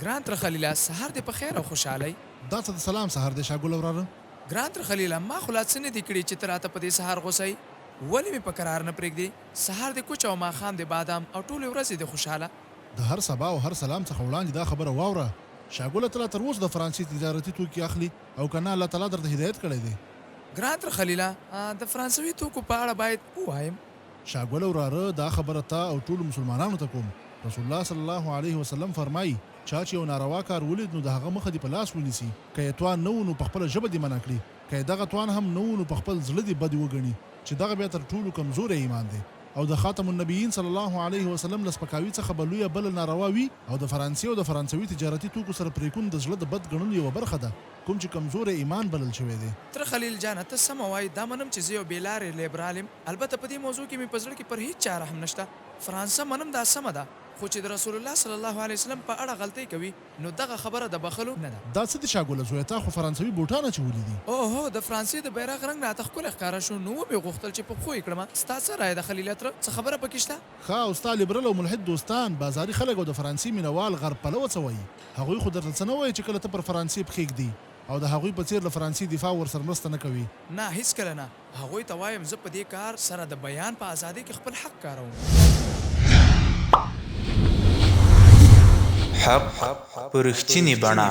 ګران تر خلیله سهار دې په خیر او خوشحالۍ. دا څه د سلام سهار دی شاګل وراره. ګران تر خلیله ما خو لا څه نه دي کړي چې ته راته په دې سهار غوسئ. ولې مې په قرار نه پرېږدې؟ سهار دې کوچ او ماښام دې بادام او ټولې ورځې دې خوشحاله. د هر سبا او هر سلام څخه وړاندې دا خبره واوره، شاګل تعالی تر اوسه د فرانسې تجارتي توکي اخلي او کنه الله تعالی درته هدایت کړی دی. ګران تر خلیله د فرانسوي توکو په اړه باید ووایم. شاګل وراره دا خبره ته او ټول مسلمانانو ته کوم. رسول الله صلی الله علیه وسلم فرمایي چا چې یو ناروا کار ولید نو د هغه مخه دې په لاس ونیسي، که یې توان نه و نو په خپله ژبه دې منع کړي، که یې دغه توان هم نه و نو په خپل زړه دې بد وګڼي چې دغه بیا تر ټولو کمزوری ایمان دی. او د خاتم النبیین صلی الله علیه وسلم له سپکاوي څخه به لویه بله ناروا وي او د فرانسې او د فرانسوي تجارتي توکو سره پرېکون د زړه د بد ګڼلو یوه برخه ده، کوم چې کمزوری ایمان بلل شوی دی. تر خلیل جانه ته سمه وایي، دا منم چې زه یو بېلارې لیبرال یم، البته په دې موضوع کې مې په زړه کې پر هیڅ چاره هم نشته. فرانسه منم دا سمه ده، خو چې د رسول الله صلی الله علیه وسلم په اړه غلطۍ کوي نو دغه خبره د بخلو نه ده. دا څه د شاګوله زویه تا خو فرانسوي بوټان اچولي دي. اوهو د فرانسې د بیرغ رنګ راته ښکلی ښکاره شو، نو ومې غوښتل چې په پښو یې کړمه. ستا څه رایه د خلیل تره؟ څه خبره پکې شته؟ ښه او ستا لیبرل او ملحد دوستان بازاري خلک او د فرانسې مینوال غرب پلوه څه وایي؟ هغوی خو درته څه نه وایي چې کله ته پر فرانسې پښې ږدي او د هغوی په څیر له فرانسې دفاع ورسره مرسته نه کوي؟ نه هیڅکله نه. هغوی ته وایم زه په دې کار سره د بیان په ازادۍ کې خپل حق کاروم. حق په رښتینې بڼه